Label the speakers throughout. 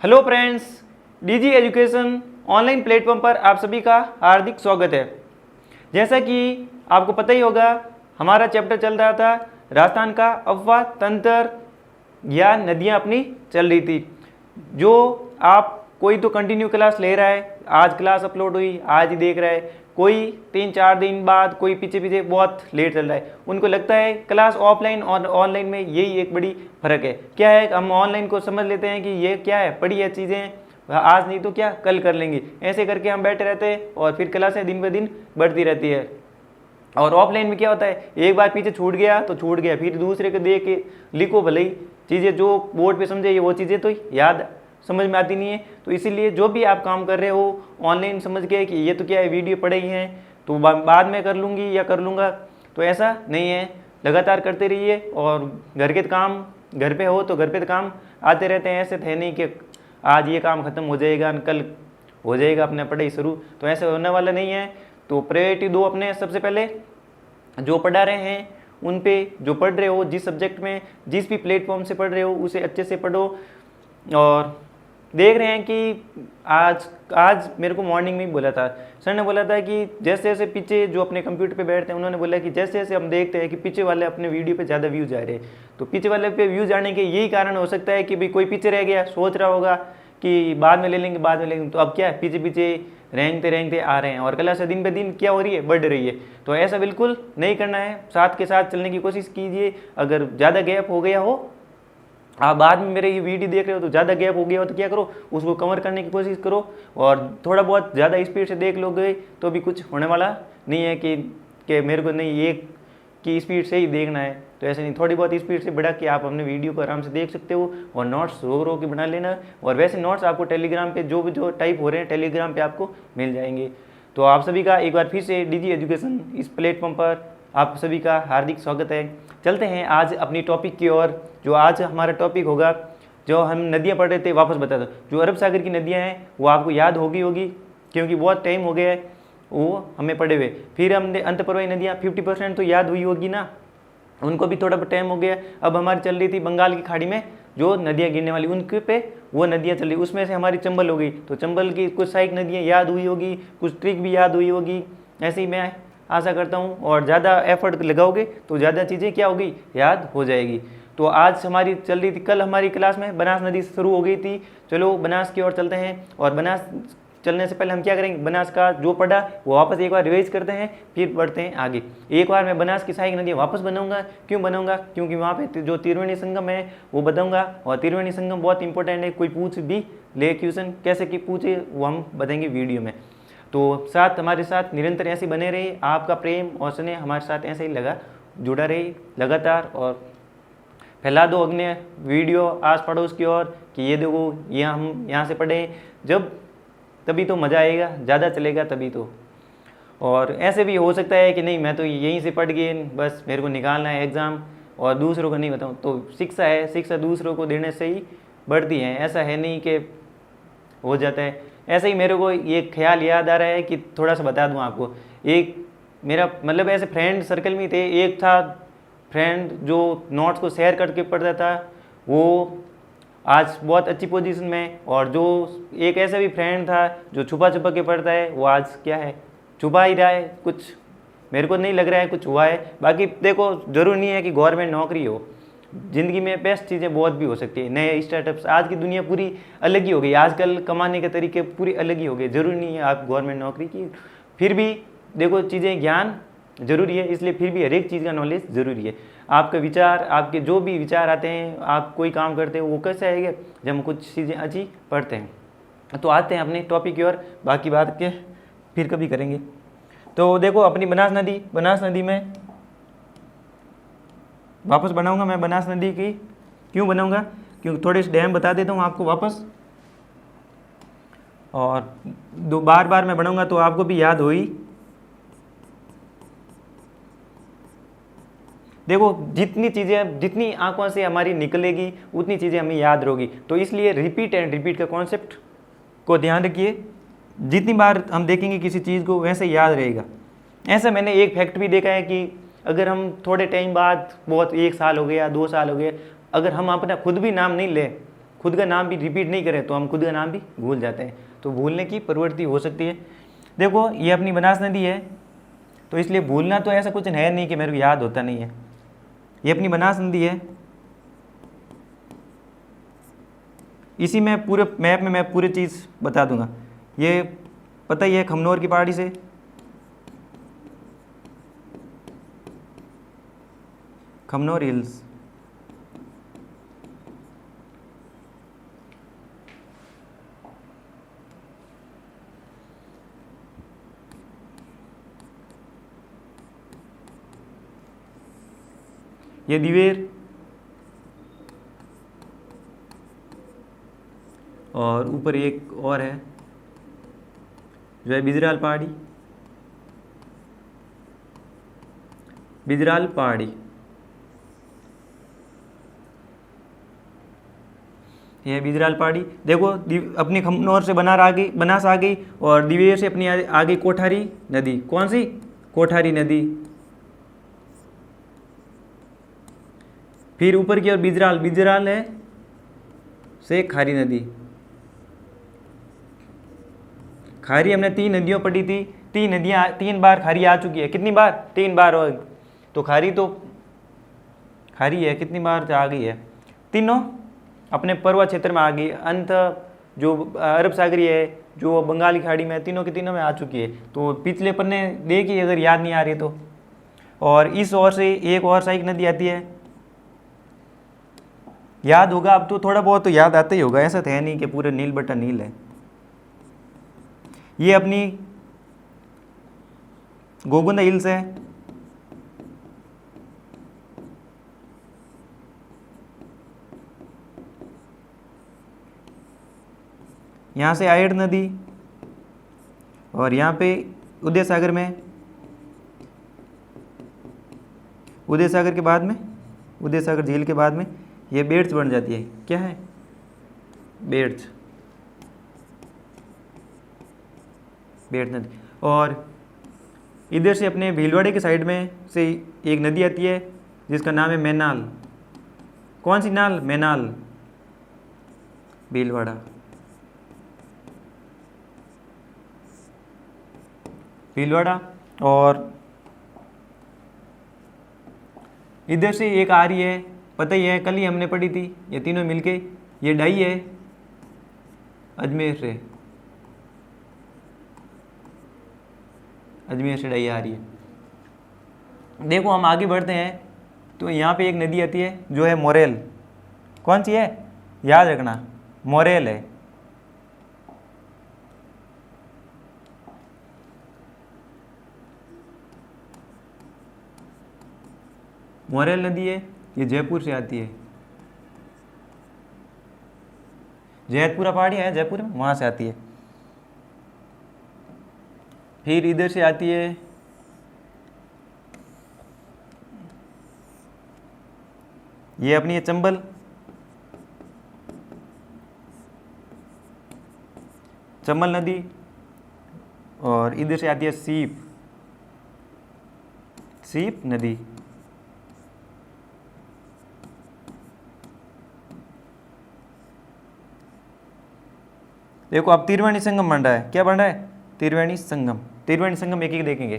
Speaker 1: Hello friends, DG education online platform पर आप सभी का हार्दिक स्वागत है। जैसा कि आपको पता ही होगा, हमारा चैप्टर चल रहा था राजस्थान का अफवाह तंत्र या नदियां अपनी चल रही थी। जो आप कोई तो कंटिन्यू क्लास ले रहा है, आज क्लास अपलोड हुई आज ही देख रहा है, कोई 3-4 दिन बाद, कोई पीछे पीछे बहुत लेट चल रहा है। उनको लगता है क्लास ऑफलाइन और ऑनलाइन में यही एक बड़ी फ़र्क है। क्या है, हम ऑनलाइन को समझ लेते हैं कि ये क्या है, पढ़ी है चीज़ें आज नहीं तो क्या कल कर लेंगे, ऐसे करके हम बैठे रहते हैं और फिर क्लासें दिन ब दिन बढ़ती रहती है। और ऑफलाइन में क्या होता है, एक बार पीछे छूट गया तो छूट गया, फिर दूसरे को देख के लिखो भले ही, चीज़ें जो बोर्ड पे समझे वो चीज़ें तो याद समझ में आती नहीं है। तो इसीलिए जो भी आप काम कर रहे हो ऑनलाइन समझ के कि ये तो क्या है, वीडियो पड़े ही हैं तो बाद में कर लूँगी या कर लूँगा, तो ऐसा नहीं है। लगातार करते रहिए और घर के काम, घर पे हो तो घर पे काम आते रहते हैं। ऐसे थे नहीं कि आज ये काम ख़त्म हो जाएगा कल हो जाएगा अपने पढ़ाई शुरू, तो ऐसे होने वाला नहीं है। तो प्रायोरिटी दो अपने, सबसे पहले जो पढ़ा रहे हैं उन पे, जो पढ़ रहे हो जिस सब्जेक्ट में जिस भी प्लेटफॉर्म से पढ़ रहे हो उसे अच्छे से पढ़ो। और देख रहे हैं कि आज मेरे को मॉर्निंग में ही बोला था, सर ने बोला था कि जैसे जैसे पीछे जो अपने कंप्यूटर पे बैठते हैं, उन्होंने बोला कि जैसे जैसे हम देखते हैं कि पीछे वाले अपने वीडियो पे ज़्यादा व्यूज आ रहे हैं, तो पीछे वाले पे व्यूज आने के यही कारण हो सकता है कि भाई कोई पीछे रह गया, सोच रहा होगा कि बाद में ले लेंगे बाद में लेंगे, तो अब क्या है, पीछे पीछे रेंगते आ रहे हैं और क्लास दिन पे दिन क्या हो रही है, बढ़ रही है। तो ऐसा बिल्कुल नहीं करना है, साथ के साथ चलने की कोशिश कीजिए। अगर ज़्यादा गैप हो गया हो, आप बाद में मेरे ये वीडियो देख रहे हो तो ज़्यादा गैप हो गया हो तो क्या करो, उसको कवर करने की कोशिश करो। और थोड़ा बहुत ज़्यादा स्पीड से देख लोगे तो भी कुछ होने वाला नहीं है कि मेरे को नहीं एक की स्पीड से ही देखना है, तो ऐसे नहीं, थोड़ी बहुत स्पीड से बढ़ा के आप अपने वीडियो को आराम से देख सकते हो। और नोट्स रो के बना लेना। और वैसे नोट्स आपको टेलीग्राम पे जो टाइप हो रहे हैं टेलीग्राम पे आपको मिल जाएंगे। तो आप सभी का एक बार फिर से डीजी एजुकेशन इस प्लेटफॉर्म पर आप सभी का हार्दिक स्वागत है। चलते हैं आज अपनी टॉपिक की ओर। जो आज हमारा टॉपिक होगा, जो हम नदियाँ पढ़ रहे थे, वापस बता दो, जो अरब सागर की नदियाँ हैं वो आपको याद होगी क्योंकि बहुत टाइम हो गया है वो हमें पढ़े हुए। फिर हमने अंतःप्रवाही नदियाँ 50% तो याद हुई होगी ना, उनको भी थोड़ा टाइम हो गया। अब हमारी चल रही थी बंगाल की खाड़ी में जो नदियाँ गिरने वाली, उनके पे वो नदियाँ चल रही, उसमें से हमारी चंबल हो गई। तो चंबल की कुछ सहायक नदियाँ याद हुई होगी, कुछ ट्रिक भी याद हुई होगी। ऐसे ही मैं आशा करता हूँ, और ज़्यादा एफर्ट लगाओगे तो ज़्यादा चीज़ें क्या होगी, याद हो जाएगी। तो आज हमारी चल रही थी, कल हमारी क्लास में बनास नदी शुरू हो गई थी। चलो बनास की ओर चलते हैं। और बनास चलने से पहले हम क्या करेंगे, बनास का जो पढ़ा वो वापस एक बार रिवाइज करते हैं, फिर बढ़ते हैं आगे। एक बार मैं बनास की सहायक नदी वापस बनाऊंगा। क्यों बनाऊंगा, क्योंकि वहाँ पे जो त्रिवेणी संगम है वो बताऊंगा। और त्रिवेणी संगम बहुत इंपॉर्टेंट है, कोई पूछ भी ले क्वेश्चन कैसे कि पूछे वो हम बताएंगे वीडियो में। तो साथ हमारे साथ निरंतर ऐसे बने रहे, आपका प्रेम और स्नेह हमारे साथ ऐसे ही जुड़ा रहे लगातार। और फैला दो अग्नि वीडियो आस पड़ोस की ओर कि ये देखो ये हम यहाँ से पढ़े, जब तभी तो मज़ा आएगा, ज़्यादा चलेगा तभी तो। और ऐसे भी हो सकता है कि नहीं मैं तो यहीं से पढ़ गए, बस मेरे को निकालना है एग्ज़ाम और दूसरों को नहीं बताऊँ। तो शिक्षा है, शिक्षा दूसरों को देने से ही बढ़ती है, ऐसा है नहीं कि हो जाता है। ऐसे ही मेरे को ये ख्याल याद आ रहा है कि थोड़ा सा बता दूं आपको। एक मेरा मतलब ऐसे फ्रेंड सर्कल में थे, एक था फ्रेंड जो नोट्स को शेयर करके पढ़ता था, वो आज बहुत अच्छी पोजीशन में। और जो एक ऐसा भी फ्रेंड था जो छुपा के पढ़ता है, वो आज क्या है, छुपा ही रहा है। कुछ मेरे को नहीं लग रहा है कुछ हुआ है। बाकी देखो, जरूरी नहीं है कि गवर्नमेंट नौकरी हो, ज़िंदगी में बेस्ट चीज़ें बहुत भी हो सकती है। नए स्टार्टअप्स, आज की दुनिया पूरी अलग ही हो गई, आजकल कमाने के तरीके पूरी अलग ही हो गए। ज़रूरी नहीं है आप गवर्नमेंट नौकरी की, फिर भी देखो चीज़ें, ज्ञान ज़रूरी है, इसलिए फिर भी हर एक चीज़ का नॉलेज ज़रूरी है। आपका विचार, आपके जो भी विचार आते हैं, आप कोई काम करते हो वो कैसे आएगा, जब हम कुछ चीज़ें अच्छी पढ़ते हैं। तो आते हैं अपने टॉपिक की ओर, बाकी बात के फिर कभी करेंगे। तो देखो अपनी बनास नदी में वापस बनाऊंगा मैं। बनास नदी की क्यों बनाऊंगा, क्योंकि थोड़े से डैम बता देता हूँ आपको वापस, और दो बार मैं बनाऊंगा तो आपको भी याद होई। देखो जितनी आंखों से हमारी निकलेगी उतनी चीज़ें हमें याद रहोगी। तो इसलिए रिपीट एंड रिपीट का कॉन्सेप्ट को ध्यान रखिए, जितनी बार हम देखेंगे किसी चीज़ को वैसे याद रहेगा। ऐसा मैंने एक फैक्ट भी देखा है कि अगर हम थोड़े टाइम बाद, बहुत 1 साल हो गया 2 साल हो गए, अगर हम अपना खुद भी नाम नहीं लें खुद का नाम भी रिपीट नहीं करें तो हम खुद का नाम भी भूल जाते हैं, तो भूलने की प्रवृत्ति हो सकती है। देखो ये अपनी बनास नदी है, तो इसलिए भूलना तो ऐसा कुछ है नहीं कि मेरे को याद होता नहीं है। ये अपनी बनास नदी है, इसी में पूरे मैप में मैं पूरी चीज़ बता दूंगा। ये पता ही है खमनोर की पहाड़ी से, खमनोर हिल्स, ये दिवेर, और ऊपर एक और है जो है बिजराल पहाड़ी, बिजराल पहाड़ी। यह है बिजराल पहाड़ी। देखो अपनी खमनोर से बनास आ गई और दिवेर से अपनी आ गई कोठारी नदी। कौन सी? कोठारी नदी। फिर ऊपर की ओर बिजराल, बिजराल है से खारी नदी। खारी हमने 3 नदियों पढ़ी थी, 3 नदियाँ 3 बार खारी आ चुकी है। कितनी बार? 3 बार। और तो खारी है, कितनी बार आ गई है? तीनों अपने पर्वत क्षेत्र में आ गई। अंत जो अरब सागरी है, जो बंगाली खाड़ी में, तीनों के तीनों में आ चुकी है। तो पिछले पन्ने देखिए अगर याद नहीं आ रही तो। और इस ओर से एक और सहायक नदी आती है, याद होगा अब तो, थोड़ा बहुत तो याद आता ही होगा, ऐसा तो है नहीं कि पूरे नील बटा नील है। ये अपनी गोगुंदा हिल्स है, यहाँ से आयड़ नदी, और यहाँ पे उदय सागर में, उदय सागर के बाद में, उदय सागर झील के बाद में ये बेड्स बन जाती है। क्या है? बेड्स, बेड्स नदी। और इधर से अपने भीलवाड़े के साइड में से एक नदी आती है जिसका नाम है मैनाल। कौन सी नाल? मैनाल, भीलवाड़ा, भीलवाड़ा। और इधर से एक आ रही है, पता ही है, कल ही हमने पढ़ी थी, ये तीनों मिलके, ये डाई है अजमेर से, अजमेर से डाई आ रही है। देखो हम आगे बढ़ते हैं तो यहाँ पे एक नदी आती है जो है मोरेल। कौन सी है? याद रखना, मोरेल है। मोरेल नदी है, ये जयपुर से आती है, जैतपुरा पहाड़ी है जयपुर में, वहाँ से आती है। फिर इधर से आती है, ये अपनी है चंबल, चंबल नदी। और इधर से आती है सीप, सीप नदी। देखो अब त्रिवेणी संगम बन रहा है। क्या बन रहा है? त्रिवेणी संगम। त्रिवेणी संगम एक एक देखेंगे।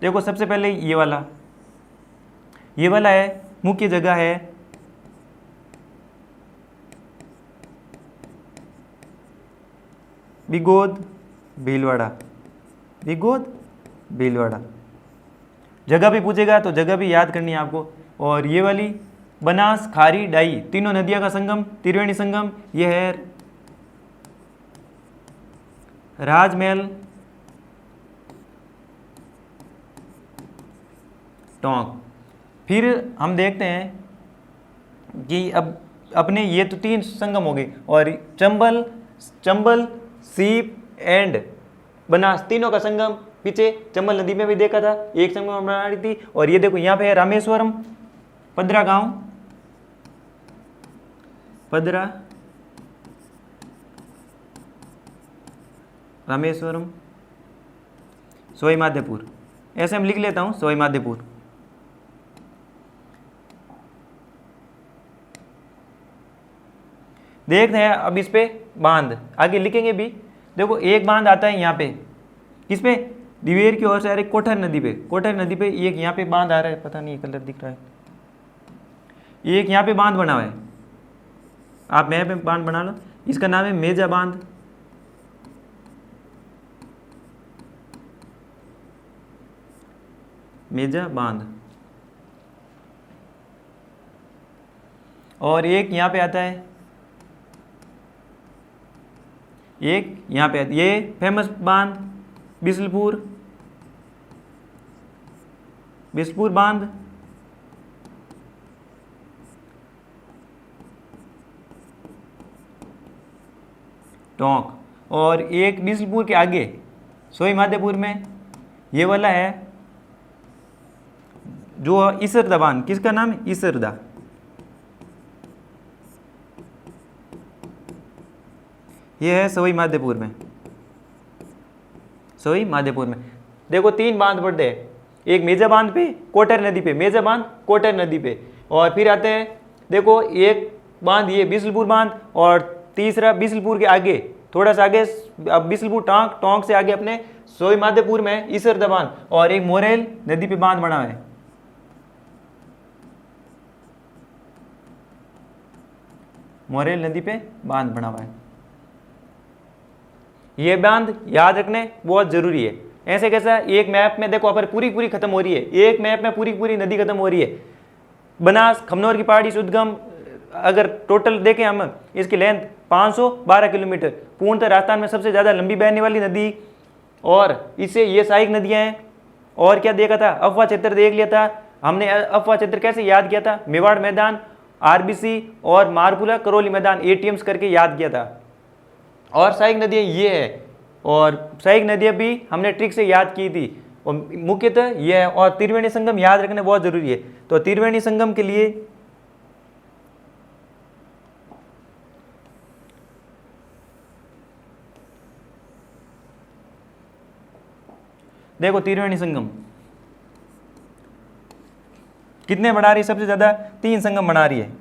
Speaker 1: देखो सबसे पहले ये वाला है, मुख्य जगह है बिगोद भीलवाड़ा, बिगोद भीलवाड़ा। जगह भी पूछेगा तो जगह भी याद करनी है आपको। और ये वाली बनास, खारी, डाई, तीनों नदियों का संगम, त्रिवेणी संगम। ये है राजमहल, टोंक। फिर हम देखते हैं कि अब अपने ये तो 3 संगम हो गए, और चंबल, सीप एंड बनास, तीनों का संगम पीछे चंबल नदी में भी देखा था, एक संगम बना रही थी। और ये देखो यहाँ पे है रामेश्वरम, पदरा गांव, पदरा, रामेश्वरम, सोई माधेपुर, ऐसे हम लिख लेता हूँ, सोई माधेपुर। देखते हैं अब इस पे बांध आगे लिखेंगे भी। देखो एक बांध आता है यहाँ पे, किस पे, दिवेर की ओर से आ रही कोठर नदी पे, कोठर नदी पे एक यहाँ पे बांध आ रहा है, पता नहीं कलर दिख रहा है, एक यहाँ पे बांध बना हुआ है, आप मैप में बांध बना लो, इसका नाम है मेजा बांध। मेजा बांध। और एक यहाँ पे आता है, एक यहाँ पे आता है, ये फेमस बांध बिसलपुर, बिसलपुर बांध। टोंक। और एक बिसलपुर के आगे सोई माधेपुर में ये वाला है जो इसरदा बांध, किसका नाम है, इसरदा। ये है सवाई माधोपुर में, सवाई माधोपुर में। देखो तीन बांध पड़ते हैं, एक मेजा बांध पे, कोटर नदी पे, मेजा बांध कोटर नदी पे, और फिर आते हैं देखो एक बांध ये बिसलपुर बांध, और तीसरा बिसलपुर के आगे थोड़ा सा आगे, अब बिसलपुर टोंक, टोंक से आगे अपने सवाई माधोपुर में इसरदा बांध, और एक मोरेल नदी पे बांध बना है। मोरेल नदी पे बांध बना हुआ है। ये बांध याद रखने बहुत जरूरी है। ऐसे कैसा, एक मैप में देखो पर पूरी पूरी खत्म हो रही है, एक मैप में पूरी पूरी नदी खत्म हो रही है। बनास खमनौर की पहाड़ी सुदगम, अगर टोटल देखें हम इसकी लेंथ 512 किलोमीटर, पूर्णतः राजस्थान में सबसे ज़्यादा लंबी बहने वाली नदी, और इससे ये सहायक नदियाँ हैं। और क्या देखा था, अफवाह क्षेत्र देख लिया था हमने। अफवाह क्षेत्र कैसे याद किया था, मेवाड़ मैदान, आरबीसी और मारपुला करौली मैदान, एटीएम्स करके याद किया था। और सहायक नदियाँ ये है, और सहायक नदियाँ भी हमने ट्रिक से याद की थी, और मुख्यतः ये है। और त्रिवेणी संगम याद रखना बहुत जरूरी है। तो त्रिवेणी संगम के लिए देखो त्रिवेणी संगम कितने बना रही है, सबसे ज्यादा 3 संगम बना रही है।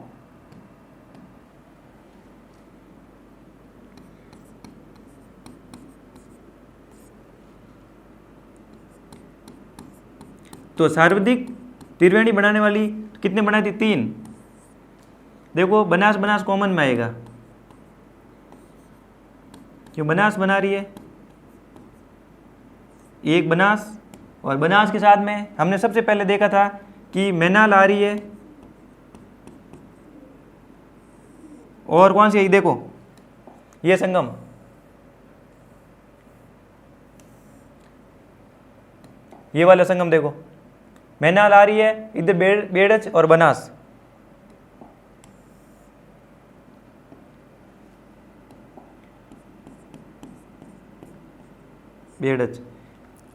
Speaker 1: तो सर्वाधिक त्रिवेणी बनाने वाली कितने बनाई थी, 3। देखो बनास, बनास कॉमन में आएगा क्यों, बनास बना रही है एक बनास, और बनास के साथ में हमने सबसे पहले देखा था कि मैनाल आ रही है, और कौन सी है, देखो ये संगम, ये वाला संगम देखो, मैनाल आ रही है, इधर बेड़च और बनास। बेड़च।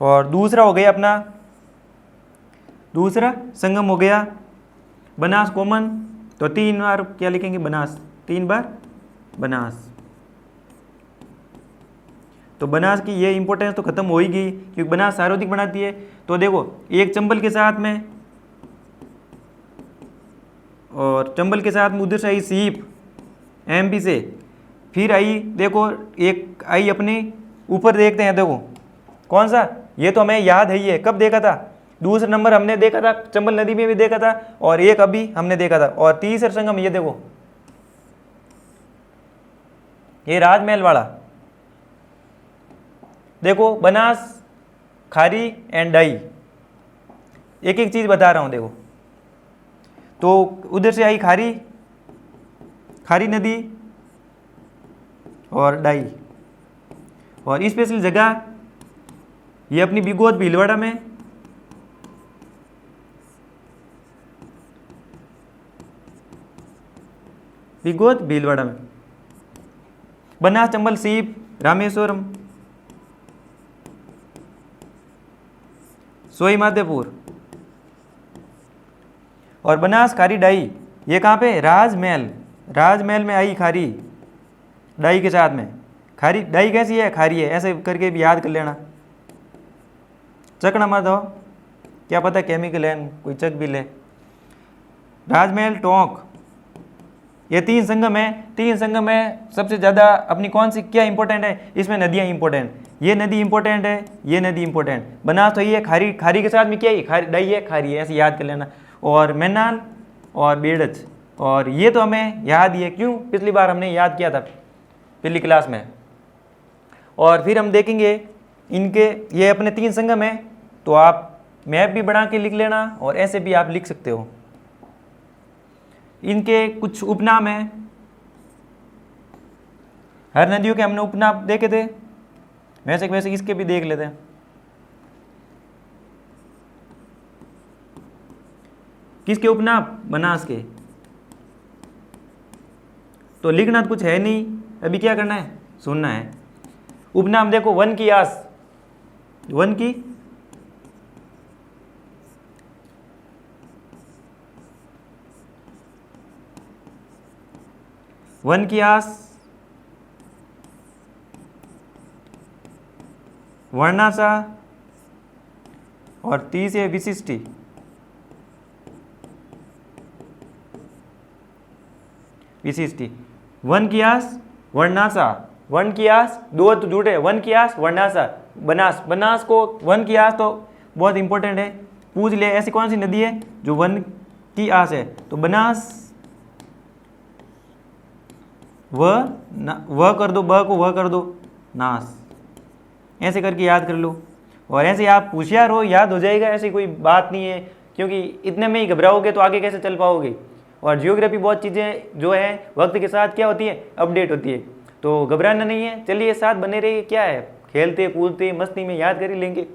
Speaker 1: और दूसरा हो गया अपना, दूसरा संगम हो गया बनास कॉमन, तो 3 बार क्या लिखेंगे, बनास, 3 बार बनास। तो बनास की ये इंपॉर्टेंस तो खत्म हो ही गई, क्योंकि बनास सर्वाधिक बनाती है। तो देखो एक चंबल के साथ में, और चंबल के साथ में उधर से आई सीप एमपी से, फिर आई देखो एक आई अपने ऊपर देखते हैं, देखो कौन सा, ये तो हमें याद है, ये कब देखा था, दूसरा नंबर हमने देखा था चंबल नदी में भी देखा था, और एक अभी हमने देखा था। और तीसरा संगम ये देखो, ये राजमहल वाला, देखो बनास, खारी एंड डाई, एक एक चीज बता रहा हूं देखो। तो उधर से आई खारी, खारी नदी और डाई, और स्पेशल जगह ये अपनी बिगोद भीलवाड़ा में, बिगोद भीलवाड़ा में, बनास, चंबल, सीप, रामेश्वरम, सोई माधोपुर, और बनास, खारी, डाई, ये कहाँ पे, राजमहल, राजमहल में आई खारी, डाई के साथ में खारी। डाई कैसी है, खारी है, ऐसे करके भी याद कर लेना। चकना मत हो, क्या पता केमिकल है, कोई चक भी ले। राजमहल टोंक, ये 3 संगम है। 3 संगम में सबसे ज़्यादा अपनी कौन सी क्या इंपॉर्टेंट है, इसमें नदियाँ इंपॉर्टेंट, ये नदी इंपॉर्टेंट है, ये नदी इंपॉर्टेंट। बनास तो ये खारी, खारी के साथ में क्या है, खारी डाई है, खारी है, ऐसे याद कर लेना। और मेनान और बेड़च, और ये तो हमें याद ही है, क्यों, पिछली बार हमने याद किया था पिछली क्लास में। और फिर हम देखेंगे इनके, ये अपने 3 संगम है, तो आप मैप भी बना के लिख लेना और ऐसे भी आप लिख सकते हो। इनके कुछ उपनाम हैं, हर नदियों के हमने उपनाम देखे थे, वैसे इसके भी देख लेते हैं। किसके उपनाम, बनास के। तो लिखना तो कुछ है नहीं, अभी क्या करना है, सुनना है। उपनाम देखो, वन की आस, वन की आस, वर्णासा, और 30 है विशिष्टि। विशिष्टि, वन की आस, वर्णासा, वन की आस, दो तो जुड़े, वन की आस, वर्णासा, बनास। बनास को वन की आस तो बहुत इंपॉर्टेंट है, पूछ ले ऐसी कौन सी नदी है जो वन की आस है, तो बनास। वह कर दो, ब को वह कर दो, नास, ऐसे करके याद कर लो। और ऐसे आप होशियार हो, याद हो जाएगा, ऐसी कोई बात नहीं है, क्योंकि इतने में ही घबराओगे तो आगे कैसे चल पाओगे। और जियोग्राफी बहुत चीज़ें जो है वक्त के साथ क्या होती है, अपडेट होती है, तो घबराना नहीं है। चलिए साथ बने रहिए, क्या है, खेलते कूदते मस्ती में याद कर ही लेंगे,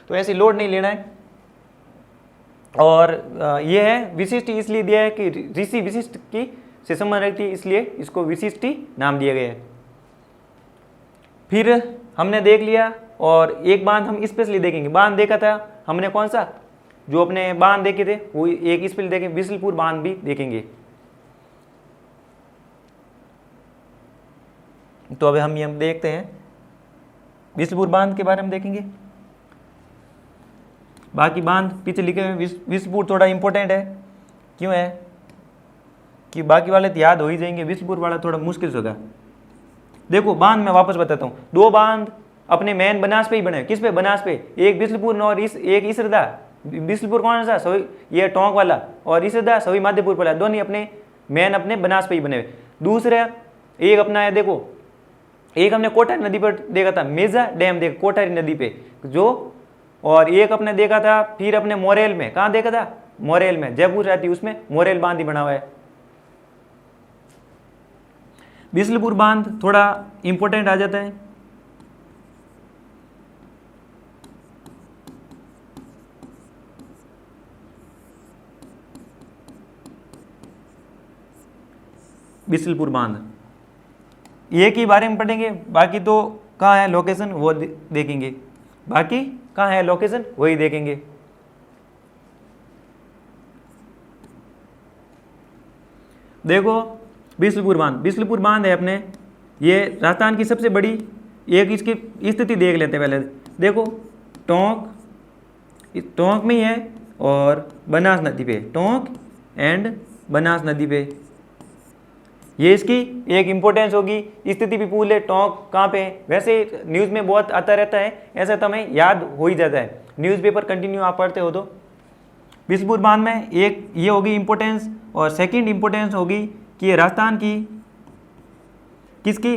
Speaker 1: तो ऐसे लोड नहीं लेना है। और ये है विशिष्ट, इसलिए दिया है कि ऋषि विशिष्ट की से संबंध रखती है, इसलिए इसको विशिष्टि नाम दिया गया है। फिर हमने देख लिया, और एक बांध हम स्पेशली देखेंगे। बांध देखा था हमने कौन सा, जो अपने बांध देखे थे वो एक स्पेशली देखेंगे, बिसलपुर बांध भी देखेंगे। तो अभी हम ये देखते हैं बिसलपुर बांध के बारे में देखेंगे। बाकी बांध पीछे लिखे हुए, बिसलपुर थोड़ा इंपॉर्टेंट है, क्यों है कि बाकी वाले तो याद हो ही जाएंगे, बिसलपुर वाला थोड़ा मुश्किल होगा। देखो बांध मैं वापस बताता हूँ, 2 बांध अपने मेन बनास पे ही बने। किस पे, बनास पे। एक बिसलपुर और एक इसरदा। बिसलपुर कौन सा, सवी, ये टोंक वाला, और इसरदा सवी माध्यपुर वाला, दोनों अपने मेन अपने बनास पे ही बने हुए। दूसरा एक अपना है, देखो एक हमने कोठारी नदी पर देखा था, मेजा डैम देखा कोठारी नदी पे जो, और एक अपने देखा था फिर अपने मोरेल में, कहाँ देखा था, मोरेल में, जयपुर रहती उसमें मोरेल बांध ही बना हुआ है। बिसलपुर बांध थोड़ा इंपॉर्टेंट आ जाता है। बिसलपुर बांध एक ही बारे में पढ़ेंगे, बाकी तो कहाँ है लोकेशन वो देखेंगे, बाकी कहाँ है लोकेशन वही देखेंगे। देखो बिसलपुर बांध, बिसलपुर बांध है अपने, ये राजस्थान की सबसे बड़ी, एक इसकी स्थिति देख लेते हैं पहले। देखो टोंक में ही है, और बनास नदी पे, टोंक एंड बनास नदी पे, ये इसकी एक इम्पोर्टेंस होगी। स्थिति भी पूछ ले, टोंक कहाँ पे है, वैसे न्यूज़ में बहुत आता रहता है, ऐसा तो हमें याद हो ही जाता है, न्यूज़पेपर कंटिन्यू आप पढ़ते हो तो। बिसलपुर बांध में एक ये होगी इम्पोर्टेंस, और सेकंड इम्पोर्टेंस होगी कि ये राजस्थान की, किसकी,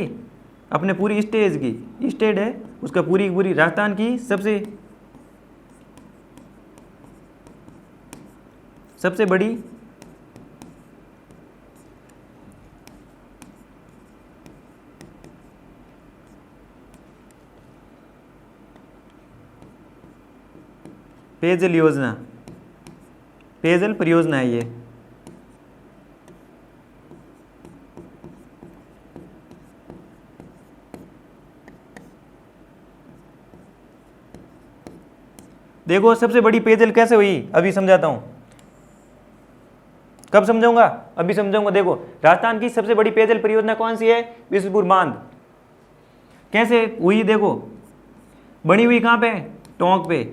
Speaker 1: अपने पूरी स्टेट की, स्टेट है उसका पूरी पूरी राजस्थान की सबसे बड़ी पेयजल योजना, पेयजल परियोजना है ये। देखो सबसे बड़ी पेयजल कैसे हुई, अभी समझाता हूं। कब समझाऊंगा, अभी समझाऊंगा। देखो राजस्थान की सबसे बड़ी पेयजल परियोजना कौन सी है, बिसलपुर बांध। कैसे हुई, देखो बनी हुई कहाँ पे, टोंक पे।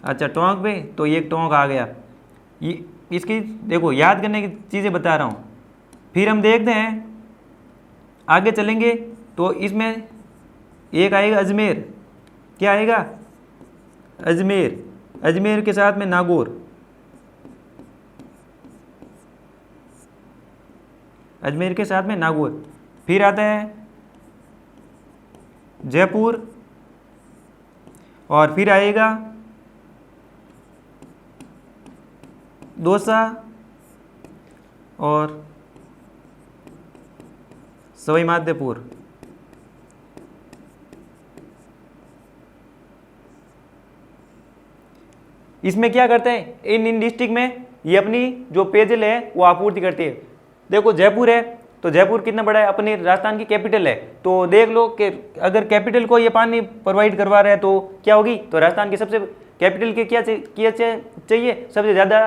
Speaker 1: अच्छा टोंक पे, तो ये टोंक आ गया। ये इसकी देखो याद करने की चीज़ें बता रहा हूँ। फिर हम देखते हैं आगे चलेंगे तो इसमें एक आएगा अजमेर, क्या आएगा अजमेर, अजमेर के साथ में नागौर, अजमेर के साथ में नागौर। फिर आता है जयपुर और फिर आएगा दौसा और सवाई माधोपुर। इसमें क्या करते हैं, इन डिस्ट्रिक्ट में ये अपनी जो पेयजल है वो आपूर्ति करती है। देखो जयपुर है तो जयपुर कितना बड़ा है, अपने राजस्थान की कैपिटल है, तो देख लो कि अगर कैपिटल को ये पानी प्रोवाइड करवा रहा है तो क्या होगी, तो राजस्थान की सबसे कैपिटल के क्या चाहिए सबसे ज़्यादा।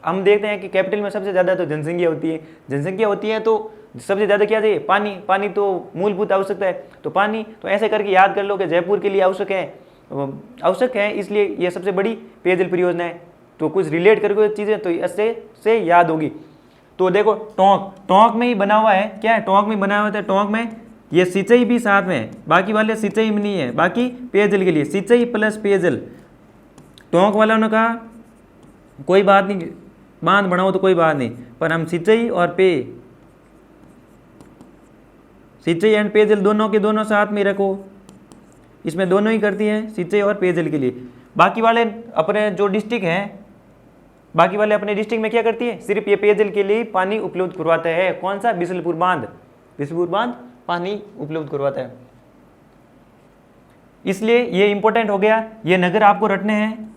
Speaker 1: हम देखते हैं कि कैपिटल में सबसे ज़्यादा तो जनसंख्या होती है, तो सबसे ज़्यादा क्या चाहिए, पानी। पानी तो मूलभूत आवश्यकता है, तो पानी, तो ऐसे करके याद कर लो कि जयपुर के लिए आवश्यक है, इसलिए यह सबसे बड़ी पेयजल परियोजना है। तो कुछ रिलेट करके चीज़ें तो इससे से याद होगी। तो देखो टोंक में ही बना हुआ है, क्या है, टोंक में बना हुआ है, टोंक में ये सिंचाई भी साथ में है, बाकी वाले सिंचाई में नहीं है, बाकी पेयजल के लिए सिंचाई प्लस पेयजल। टोंक वालों ने कहा कोई बात नहीं, बांध बनाओ तो कोई बात नहीं, पर हम सिंचाई और सिंचाई एंड पेयजल दोनों के दोनों साथ में रखो, इसमें दोनों ही करती हैं सिंचाई और पेयजल के लिए। बाकी वाले अपने जो डिस्ट्रिक्ट हैं, बाकी वाले अपने डिस्ट्रिक्ट में क्या करती है, सिर्फ ये पेयजल के लिए पानी उपलब्ध करवाता है। कौन सा, बिसलपुर बांध पानी उपलब्ध करवाता है। इसलिए ये इंपॉर्टेंट हो गया, ये नगर आपको रटने हैं।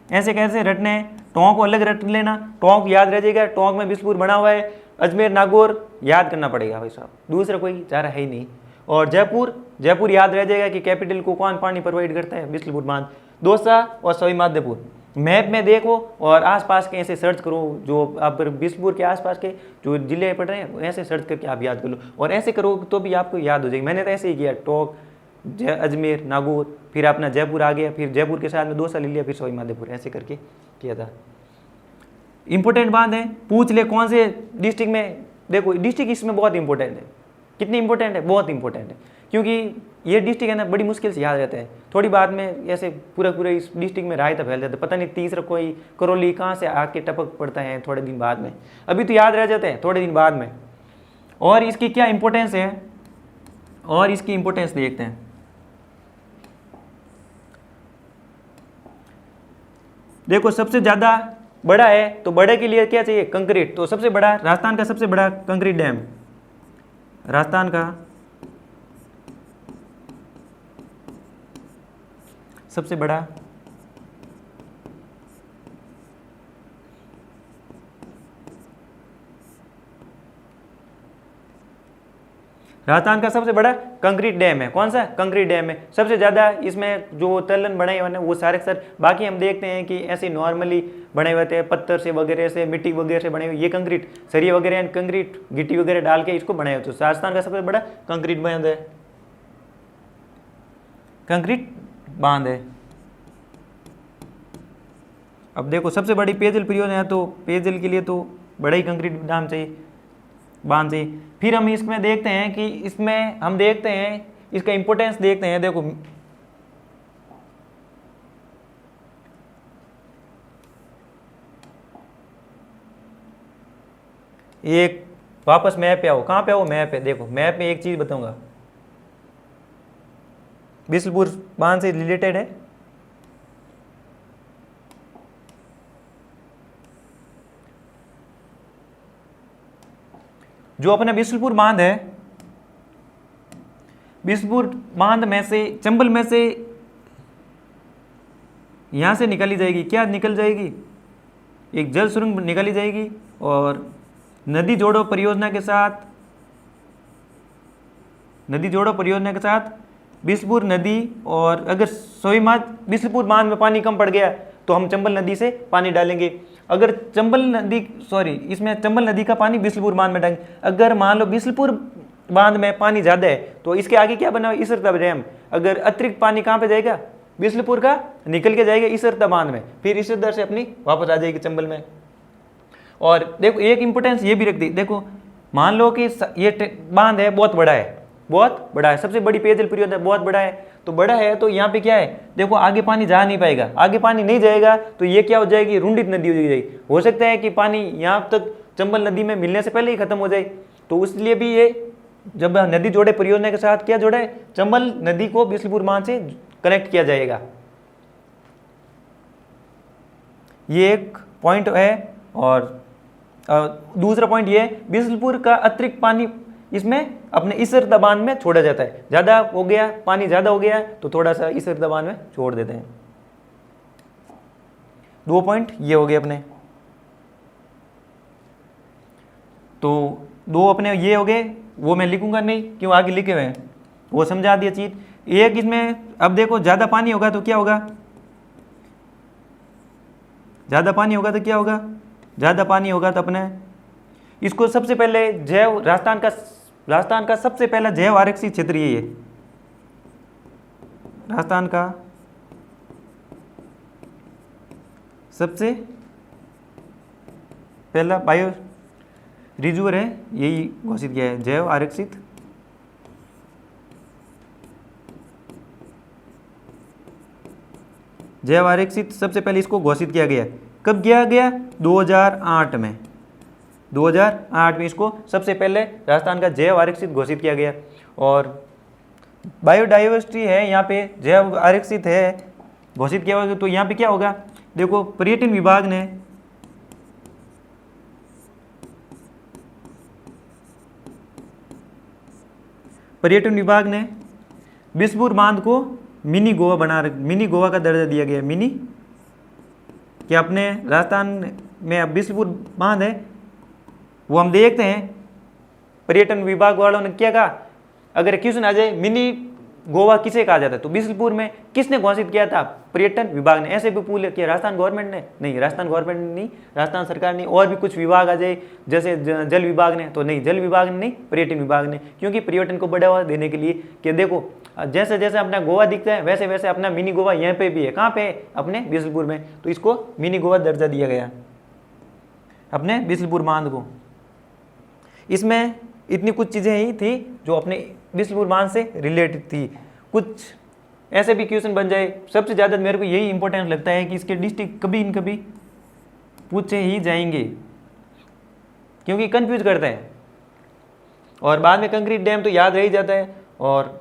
Speaker 1: ऐसे कैसे रटने हैं, टोंक को अलग रट लेना, टोंक याद रह जाएगा, टोंक में बिसलपुर बना हुआ है, अजमेर नागौर याद करना पड़ेगा भाई साहब, दूसरा कोई चारा है ही नहीं। और जयपुर याद रह जाएगा कि कैपिटल को कौन पानी प्रोवाइड करता है, बिसलपुर बांध। दौसा और सवाई माधोपुर मैप में देखो और आसपास के ऐसे सर्च करो, जो आप बिसलपुर के आसपास के जो जिले पड़ रहे हैं ऐसे सर्च करके आप याद कर लो, और ऐसे करो तो भी आपको याद हो जाएगी। मैंने तो ऐसे ही किया, टोंक, अजमेर, नागौर, फिर अपना जयपुर आ गया, फिर जयपुर के साथ में दौसा ले लिया, फिर सवाई माधोपुर, ऐसे करके किया था। इंपॉर्टेंट बात है, पूछ ले कौन से डिस्ट्रिक्ट में, देखो डिस्ट्रिक्ट इसमें बहुत इंपॉर्टेंट है। कितनी इंपॉर्टेंट है, बहुत इंपॉर्टेंट है, क्योंकि ये डिस्ट्रिक्ट है ना बड़ी मुश्किल से याद रहता है। थोड़ी बात में ऐसे पूरा इस डिस्ट्रिक्ट में रायता फैल जाता है, पता नहीं तीसरा कोई करौली कहाँ से आके टपक पड़ता है थोड़े दिन बाद में, अभी तो याद रह जाते हैं थोड़े दिन बाद में। और इसकी क्या इंपॉर्टेंस है, और इसकी इंपॉर्टेंस देखते हैं। देखो सबसे ज़्यादा बड़ा है तो बड़े के लिए क्या चाहिए, कंक्रीट। तो सबसे बड़ा राजस्थान का सबसे बड़ा कंक्रीट डैम, राजस्थान का सबसे बड़ा राजस्थान का सबसे बड़ा कंक्रीट डैम है। कौन सा, कंक्रीट डैम है। सबसे ज़्यादा इसमें जो तलन बने हुए हैं वो सारे सर, बाकी हम देखते हैं कि ऐसे नॉर्मली बने हुए थे पत्थर से वगैरह से, मिट्टी वगैरह से बने हुए, ये कंक्रीट सरिया वगैरह कंक्रीट गिट्टी वगैरह डाल के इसको बनाए हुए। तो राजस्थान का सबसे बड़ा कंक्रीट बांध है, कंक्रीट बांध है। अब देखो सबसे बड़ी पेयजल परियोजना है, तो पेयजल के लिए तो बड़ा ही कंक्रीट डैम चाहिए, बांध चाहिए। फिर हम इसमें देखते हैं कि इसमें हम देखते हैं इसका इंपॉर्टेंस देखते हैं। देखो एक वापस मैप पे आओ, कहाँ पे आओ, मैप पे। देखो मैप में एक चीज बताऊंगा, बिसलपुर बांध से रिलेटेड है। जो अपना बिसलपुर बांध है, बिसलपुर बांध में से, चंबल में से यहां से निकाली जाएगी, क्या निकल जाएगी, एक जल सुरंग निकाली जाएगी। और नदी जोड़ो परियोजना के साथ, नदी जोड़ो परियोजना के साथ बिसलपुर नदी, और अगर बिसलपुर बांध में पानी कम पड़ गया तो हम चंबल नदी से पानी डालेंगे। अगर इसमें चंबल नदी का पानी बिसलपुर बांध में डालेंगे। अगर मान लो बिसलपुर बांध में पानी ज़्यादा है तो इसके आगे क्या बना हुआ, इसरता डैम। अगर अतिरिक्त पानी कहाँ पे जाएगा, बिसलपुर का निकल के जाएगा इसरता बांध में, फिर इसरता से अपनी वापस आ जाएगी चंबल में। और देखो एक इंपॉर्टेंस ये भी रख दी, देखो मान लो कि ये बांध है, बहुत बड़ा है, बहुत बड़ा है, सबसे बड़ी पेयजल परियोजना बहुत बड़ा है, तो बड़ा है तो यहाँ पे क्या है, देखो आगे पानी जा नहीं पाएगा, आगे पानी नहीं जाएगा तो ये क्या हो जाएगी, रुंडित नदी हो जाएगी। हो सकता है कि पानी यहाँ तक चंबल नदी में मिलने से पहले ही खत्म हो जाए, तो इसलिए भी ये जब नदी जोड़े परियोजना के साथ क्या जोड़ा है, चंबल नदी को बिसलपुर बांध से कनेक्ट किया जाएगा। ये एक पॉइंट है। और दूसरा पॉइंट ये है, बिसलपुर का अतिरिक्त पानी इसमें अपने इसरदा बांध में छोड़ा जाता है। ज़्यादा हो गया, पानी ज़्यादा हो गया तो थोड़ा सा इसरदा बांध में छोड़ देते हैं। 2 पॉइंट ये हो गए अपने, तो 2 अपने ये हो गए, वो मैं लिखूंगा नहीं क्यों, आगे लिखे हुए हैं, वो समझा दिया चीज। एक इसमें अब देखो ज़्यादा पानी होगा तो क्या होगा, ज़्यादा पानी होगा तो क्या होगा, ज़्यादा पानी होगा तो अपने इसको सबसे पहले जैव राजस्थान का सबसे पहला जैव आरक्षित क्षेत्र यही है, राजस्थान का सबसे पहला बायो रिजर्वर है, यही घोषित किया है, जैव आरक्षित सबसे पहले इसको घोषित किया गया। कब किया गया, 2008 में, 2008 में इसको सबसे पहले राजस्थान का जैव आरक्षित घोषित किया गया। और बायोडाइवर्सिटी है यहाँ पे, जैव आरक्षित है घोषित किया होगा, तो यहाँ पे क्या होगा, देखो पर्यटन विभाग ने बिसलपुर बांध को मिनी गोवा का दर्जा दिया गया। मिनी कि अपने राजस्थान में अब बिसलपुर बांध है, वो हम देखते हैं पर्यटन विभाग वालों ने क्या कहा, अगर क्वेश्चन आ जाए मिनी गोवा किसे कहा जाता है, तो बिसलपुर में किसने घोषित किया था, पर्यटन विभाग ने। ऐसे भी पूछ किया राजस्थान गवर्नमेंट ने, नहीं राजस्थान गवर्नमेंट नहीं, राजस्थान सरकार नहीं, और भी कुछ विभाग आ जाए जैसे जल विभाग ने, तो नहीं जल विभाग ने नहीं, पर्यटन विभाग ने, क्योंकि पर्यटन को बढ़ावा देने के लिए कि देखो जैसे जैसे अपना गोवा दिखता है वैसे वैसे अपना मिनी गोवा यहाँ पे भी है। कहाँ पे, अपने बिसलपुर में, तो इसको मिनी गोवा दर्जा दिया गया अपने बिसलपुर बांध को। इसमें इतनी कुछ चीज़ें ही थी जो अपने बिसलपुर बांध से रिलेटेड थी। कुछ ऐसे भी क्वेश्चन बन जाए, सबसे ज़्यादा मेरे को यही इंपॉर्टेंट लगता है कि इसके डिस्ट्रिक्ट कभी न कभी पूछे ही जाएंगे, क्योंकि कंफ्यूज करते हैं और बाद में कंक्रीट डैम तो याद रह ही जाता है, और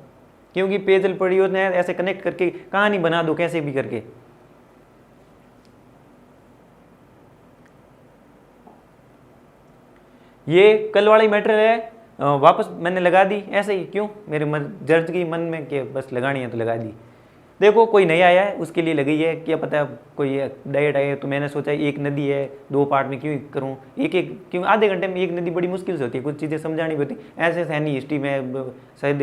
Speaker 1: क्योंकि पेयजल परियोजना है ऐसे कनेक्ट करके कहानी बना दो कैसे भी करके। ये कल वाली मैटर है, वापस मैंने लगा दी ऐसे ही, क्यों, मेरे जर्ज की मन में कि बस लगानी है तो लगा दी। देखो कोई नया आया है उसके लिए लगी है, क्या पता कोई डाइट आए, तो मैंने सोचा एक नदी है 2 पार्ट में क्यों करूं, एक क्यों आधे घंटे में एक नदी बड़ी मुश्किल से होती है, कुछ चीज़ें समझानी पड़ती है। ऐसे है नहीं हिस्ट्री में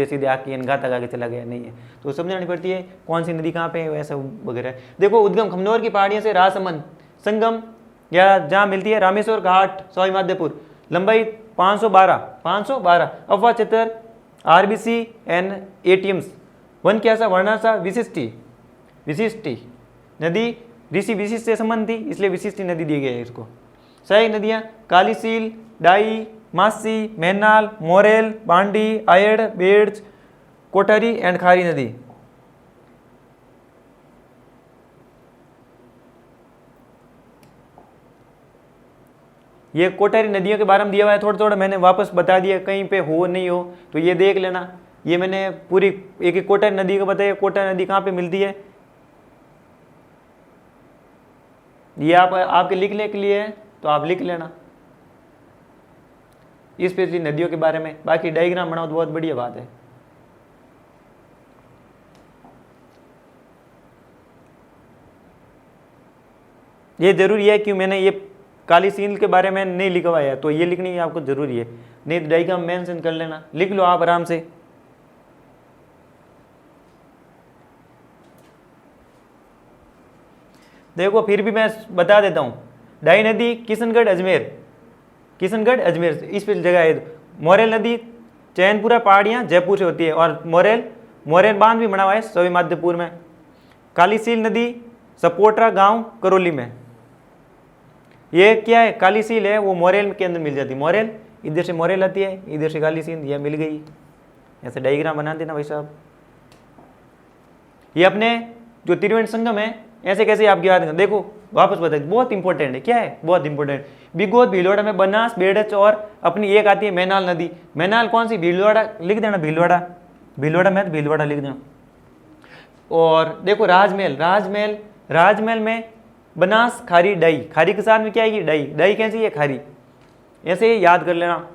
Speaker 1: सीधे आके घातक आगे चला गया, नहीं है, तो समझानी पड़ती है कौन सी नदी कहाँ पे है वैसा वगैरह। देखो उद्गम खमनोर की पहाड़ियों से राजसमंद संगम या जहाँ मिलती है रामेश्वर घाट सवाई माधोपुर, लंबाई 512 अफवाह क्षेत्र आरबीसी एंड एटीएम्स वन क्या सा वर्णासा विशिष्टि नदी ऋषि विशिष्ट से संबंध थी, इसलिए विशिष्टि नदी दी गई है इसको। सहायक नदियाँ कालीसील, डाई, मासी, मैनाल, मोरेल, पांडी, आयड़, बेड़च, कोठारी एंड खारी नदी। ये कोठारी नदियों के बारे में दिया हुआ है, थोड़ा थोड़ा मैंने वापस बता दिया, कहीं पे हो नहीं हो तो ये देख लेना। ये मैंने पूरी एक कोठारी नदी को बताया, कोठारी नदी कहाँ पे मिलती है, ये आपके लिखने के लिए है तो आप लिख लेना स्पेशली नदियों के बारे में। बाकी डायग्राम बनाओ तो बहुत बढ़िया बात है। ये जरूरी है, क्यों मैंने ये काली सील के बारे में नहीं लिखा हुआ है तो ये लिखनी आपको जरूरी है, नहीं तो डायग्राम मेंशन कर लेना, लिख लो आप आराम से। देखो फिर भी मैं बता देता हूँ, डाई नदी किशनगढ़ अजमेर इस पे जगह है। मोरेल नदी चैनपुरा पहाड़ियाँ जयपुर से होती है, और मोरेल बांध भी बना हुआ है सवाई माधोपुर में। कालीसील नदी सपोटरा गांव करौली में। ये क्या है, कालीसील है वो मोरेल के अंदर मिल जाती है, मोरेल इधर से मोरेल आती है, इधर से काली सिंध, यह मिल गई। ऐसे डायग्राम बना देना भाई साहब। ये अपने जो त्रिवेणी संगम है ऐसे कैसे आपकी याद, देखो वापस बताइए, बहुत इंपॉर्टेंट है। क्या है? बहुत इंपॉर्टेंट। बिगोद भीलवाड़ा में बनास, बेड़च और अपनी एक आती है मैनाल नदी। मैनाल कौन सी? भीलवाड़ा लिख देना, भीलवाड़ा, भीलवाड़ा में भीलवाड़ा लिख देना। और देखो राजमहल, राजमहल, राजमहल में बनास, खारी, डाई। खारी के साथ में क्या आएगी? डाई। डाई कैसी है? खारी। ऐसे याद कर लेना।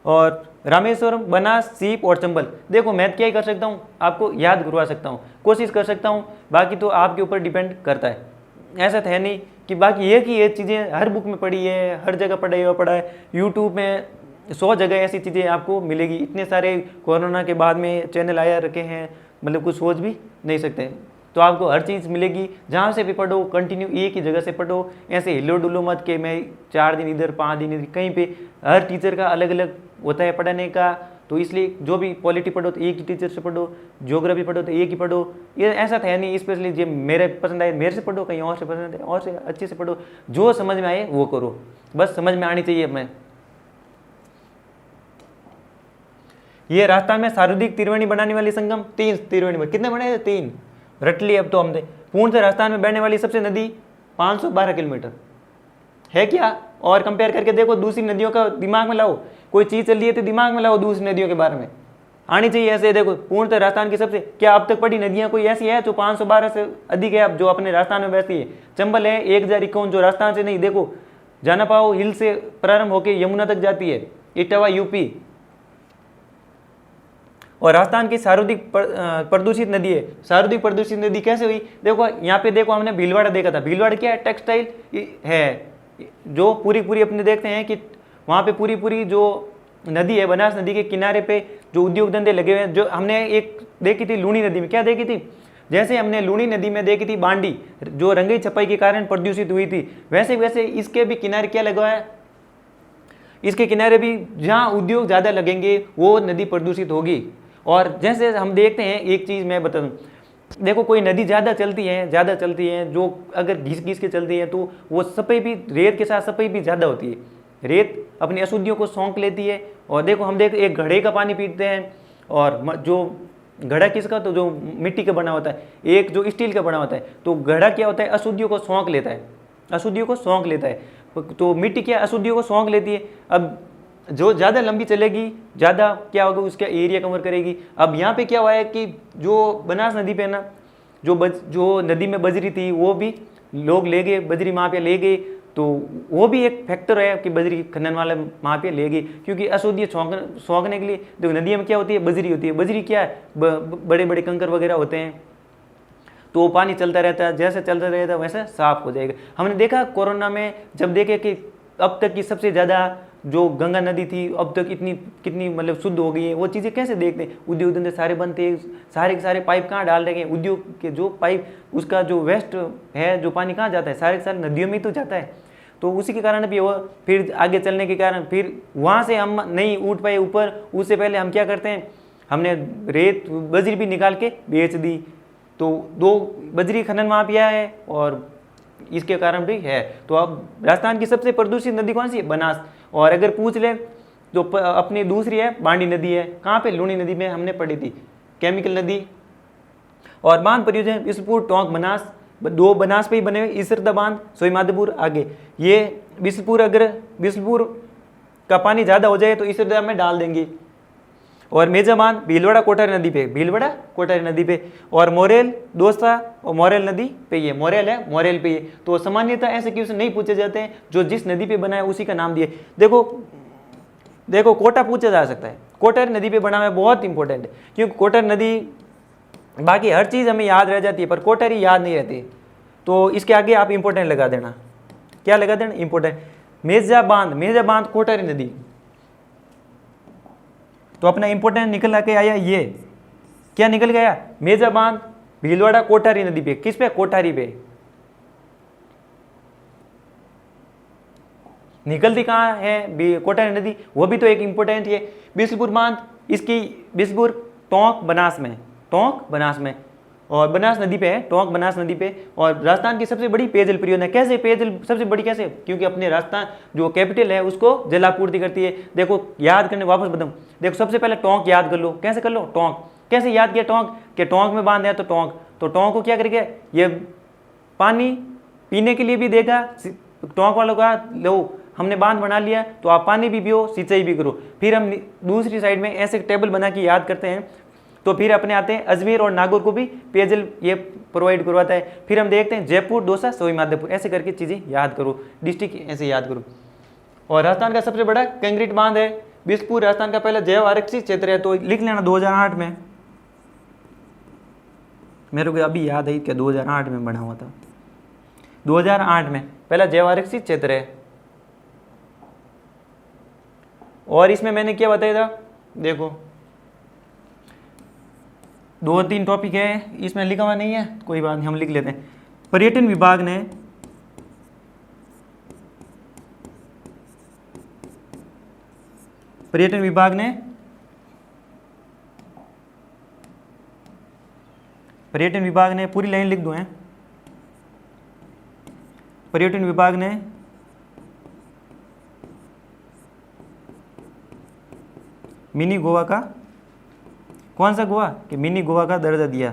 Speaker 1: और रामेश्वरम, बनास, सीप और चंबल। देखो मैं क्या ही कर सकता हूँ, आपको याद करवा सकता हूँ, कोशिश कर सकता हूँ, बाकी तो आपके ऊपर डिपेंड करता है। ऐसा तो है नहीं कि बाकी ये चीज़ें हर बुक में पढ़ी है, हर जगह पढ़ा है। यूट्यूब में 100 जगह ऐसी चीज़ें आपको मिलेगी। इतने सारे कोरोना के बाद में चैनल आया रखे हैं, मतलब कुछ सोच भी नहीं सकते। तो आपको हर चीज़ मिलेगी, जहाँ से भी पढ़ो, कंटिन्यू एक ही जगह से पढ़ो। ऐसे हिलो डुलो मत के मैं 4 दिन इधर 5 दिन इधर, कहीं पे हर टीचर का अलग अलग होता है पढ़ाने का। तो इसलिए जो भी पॉलिटी पढ़ो तो एक ही टीचर से पढ़ो, ज्योग्राफी पढ़ो तो एक ही पढ़ो। ये ऐसा था नहीं स्पेशली जो मेरे पसंद आए मेरे से पढ़ो, कहीं और से पसंद आए और से अच्छे से पढ़ो। जो समझ में आए वो करो, बस समझ में आनी चाहिए हमें। ये राजस्थान में सर्वाधिक त्रिवेणी बनाने वाली संगम 3 त्रिवेणी में कितने बने थे? 3 रट लिए अब तो हमने। पूर्ण से राजस्थान में बहने वाली सबसे नदी 512 किलोमीटर है क्या? और कंपेयर करके देखो दूसरी नदियों का, दिमाग में लाओ, कोई चीज़ चल रही है तो दिमाग में लाओ, दूसरी नदियों के बारे में आनी चाहिए। ऐसे देखो पूर्णतः राजस्थान की सबसे, क्या अब तक पड़ी नदियां कोई ऐसी है जो 512 से अधिक है अब जो अपने राजस्थान में बहती है? चंबल है 1051 जो राजस्थान से नहीं, देखो जानापाओ हिल से प्रारंभ होकर यमुना तक जाती है, इटावा यूपी। और राजस्थान की सर्वाधिक प्रदूषित नदी है। सर्वाधिक प्रदूषित नदी कैसे हुई? देखो यहाँ पे देखो, हमने भीलवाड़ा देखा था। भीलवाड़ा क्या है? टेक्सटाइल है, जो पूरी अपने देखते हैं कि वहाँ पे पूरी जो नदी है, बनास नदी के किनारे पे जो उद्योग धंधे लगे हुए हैं। जो हमने एक देखी थी लूनी नदी में, क्या देखी थी? जैसे हमने लूनी नदी में देखी थी बांडी, जो रंगई छपाई के कारण प्रदूषित हुई थी, वैसे वैसे इसके भी किनारे क्या लगा है? इसके किनारे भी जहाँ उद्योग ज़्यादा लगेंगे वो नदी प्रदूषित होगी। और जैसे हम देखते हैं, एक चीज़ मैं बता दूँ, देखो कोई नदी ज़्यादा चलती है, जो अगर घिस के चलती है तो वो सफाई भी, रेत के साथ सफाई भी ज़्यादा होती है। रेत अपनी अशुद्धियों को सौंक लेती है। और देखो हम देखते एक घड़े का पानी पीते हैं, और जो घड़ा किसका? तो जो मिट्टी का बना होता है, एक जो स्टील का बना होता है। तो घड़ा क्या होता है? अशुद्धियों को सौंक लेता है, अशुद्धियों को सौंक लेता है। तो मिट्टी क्या अशुद्धियों को सौंक लेती है। अब जो ज़्यादा लंबी चलेगी, ज़्यादा क्या होगा? उसका एरिया कवर करेगी। अब यहाँ पे क्या हुआ है कि जो बनास नदी पे ना, जो नदी में बजरी थी वो भी लोग ले गए, बजरी माफिया ले गए। तो वो भी एक फैक्टर है कि बजरी खनन वाले माफिया ले गए, क्योंकि अशुद्धि सौंकने के लिए। देखो नदियों में क्या होती है? बजरी होती है। बजरी क्या है? बड़े बड़े कंकर वगैरह होते हैं। तो वो पानी चलता रहता है, जैसे चलता रहता है वैसे साफ हो जाएगा। हमने देखा कोरोना में, जब देखे कि अब तक की सबसे ज़्यादा जो गंगा नदी थी अब तक कितनी मतलब शुद्ध हो गई है, वो चीज़ें कैसे देखते हैं? उद्योग धंधे सारे बनते हैं, सारे के सारे पाइप कहाँ डाल रहे हैं? उद्योग के जो पाइप, उसका जो वेस्ट है, जो पानी कहाँ जाता है? सारे के सारे नदियों में ही तो जाता है। तो उसी के कारण भी वो फिर आगे चलने के कारण फिर वहाँ से हम नहीं उठ पाए ऊपर, उससे पहले हम क्या करते हैं? हमने रेत बजरी भी निकाल के बेच दी। तो 2 बजरी खनन माफिया है और इसके कारण भी है। तो अब राजस्थान की सबसे प्रदूषित नदी कौन सी है? बनास। और अगर पूछ ले तो अपनी दूसरी है बांडी नदी है। कहाँ पे? लूनी नदी में हमने पढ़ी थी, केमिकल नदी। और बांध परियोजना बिसलपुर, टोंक, बनास, 2 बनास पे ही बने हुए, इसरदा बांध, सोईमाधोपुर आगे। ये बिसलपुर, अगर बिसलपुर का पानी ज़्यादा हो जाए तो इसरदा में डाल देंगे। और मेजा बांध भीलवाड़ा कोठारी नदी पे, भीलवाड़ा कोठारी नदी पे। और मोरेल दोस्ता और मोरेल नदी पे, ये मोरेल है, मोरेल पे ये। तो सामान्यतः ऐसे क्वेश्चन नहीं पूछे जाते हैं, जो जिस नदी पे बना है उसी का नाम दिए। देखो कोटा पूछा जा सकता है, कोठारी नदी पे बना हुआ है, बहुत इंपॉर्टेंट है। क्योंकि कोठारी नदी, बाकी हर चीज़ हमें याद रह जाती है पर कोठारी याद नहीं रहती। तो इसके आगे आप इंपॉर्टेंट लगा देना। क्या लगा देना? इंपॉर्टेंट। मेजा बांध कोठारी नदी। तो अपना इंपॉर्टेंट निकल के आया, ये क्या निकल गया? मेजा बांध भीलवाड़ा कोठारी नदी पे। किस पे? कोठारी पे। निकलती कहाँ है कोठारी नदी? वो भी तो एक इंपॉर्टेंट है। बिसलपुर बांध, इसकी बिसलपुर टोंक बनास में, टोंक बनास में। और बनास नदी पे है, टोंक बनास नदी पे। और राजस्थान की सबसे बड़ी पेयजल परियोजना। कैसे पेयजल सबसे बड़ी कैसे? क्योंकि अपने राजस्थान जो कैपिटल है उसको जल आपूर्ति करती है। देखो याद करने वापस बताऊँ, देखो सबसे पहले टोंक याद कर लो। कैसे कर लो? टोंक कैसे याद किया? टोंक के टोंक में बांध है तो टोंक को क्या करेगा? ये पानी पीने के लिए भी देगा। टोंक वालों का लो हमने बांध बना लिया तो आप पानी भी पियो, सिंचाई भी करो। फिर हम दूसरी साइड में ऐसे टेबल बना के याद करते हैं। तो फिर अपने आते हैं अजमेर और नागौर को भी पेयजल ये प्रोवाइड करवाता है। फिर हम देखते हैं जयपुर, दौसा, सवाई माधोपुर, ऐसे करके चीज़ें याद करो, डिस्ट्रिक्ट ऐसे याद करो। और राजस्थान का सबसे बड़ा कंक्रीट बांध है बिसपुर। राजस्थान का पहला जैव आरक्षित क्षेत्र है, तो लिख लेना 2008 में। मेरे को अभी याद है क्या 2008 में बना हुआ था। 2008 में पहला जैव आरक्षित क्षेत्र है। और इसमें मैंने क्या बताया था, देखो 2-3 टॉपिक है, इसमें लिखा हुआ नहीं है, कोई बात नहीं हम लिख लेते हैं। पर्यटन विभाग ने पूरी लाइन लिख दो हैं। पर्यटन विभाग ने मिनी गोवा का, कौन सा गोवा? कि मिनी गोवा का दर्जा दिया।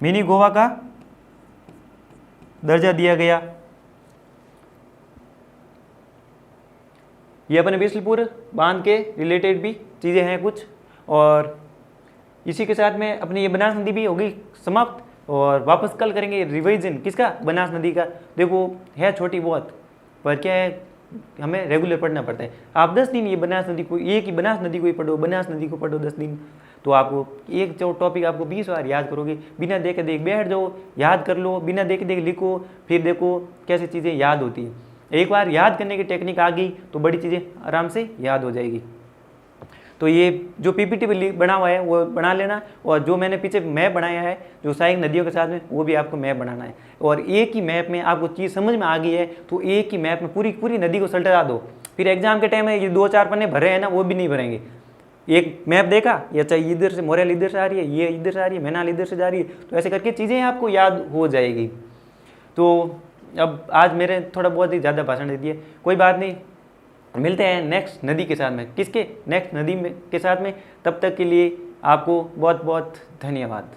Speaker 1: मिनी गोवा का दर्जा दिया गया। ये अपने बिसलपुर बांध के रिलेटेड भी चीज़ें हैं कुछ। और इसी के साथ में अपनी ये बनास नदी भी होगी समाप्त। और वापस कल करेंगे रिवीजन किसका? बनास नदी का। देखो है छोटी बहुत, पर क्या है हमें रेगुलर पढ़ना पड़ता है। आप 10 दिन ये बनास नदी को, एक ही बनास नदी को ही पढ़ो, बनास नदी को पढ़ो 10 दिन, तो आपको एक जो टॉपिक आपको 20 बार याद करोगे। बिना देखे देख बैठ जाओ, याद कर लो, बिना देखे देख लिखो, फिर देखो कैसी चीज़ें याद होती है। एक बार याद करने की टेक्निक आ गई तो बड़ी चीज़ें आराम से याद हो जाएगी। तो ये जो पीपीटी बना हुआ है वो बना लेना। और जो मैंने पीछे मैप बनाया है जो सहायक नदियों के साथ में, वो भी आपको मैप बनाना है। और एक ही मैप में आपको चीज़ समझ में आ गई है तो एक ही मैप में पूरी नदी को सल्टा दो। फिर एग्जाम के टाइम में ये 2-4 पन्ने भरे हैं ना, वो भी नहीं भरेंगे। एक मैप देखा, ये चाहिए इधर से मोरेल इधर से आ रही है, ये इधर से आ रही है, मैनाल इधर से जा रही है, तो ऐसे करके चीज़ें आपको याद हो जाएगी। तो अब आज मेरे थोड़ा बहुत ही ज़्यादा भाषण दे दिए, कोई बात नहीं, मिलते हैं नेक्स्ट नदी के साथ में। किसके? नेक्स्ट नदी में के साथ में। तब तक के लिए आपको बहुत बहुत धन्यवाद।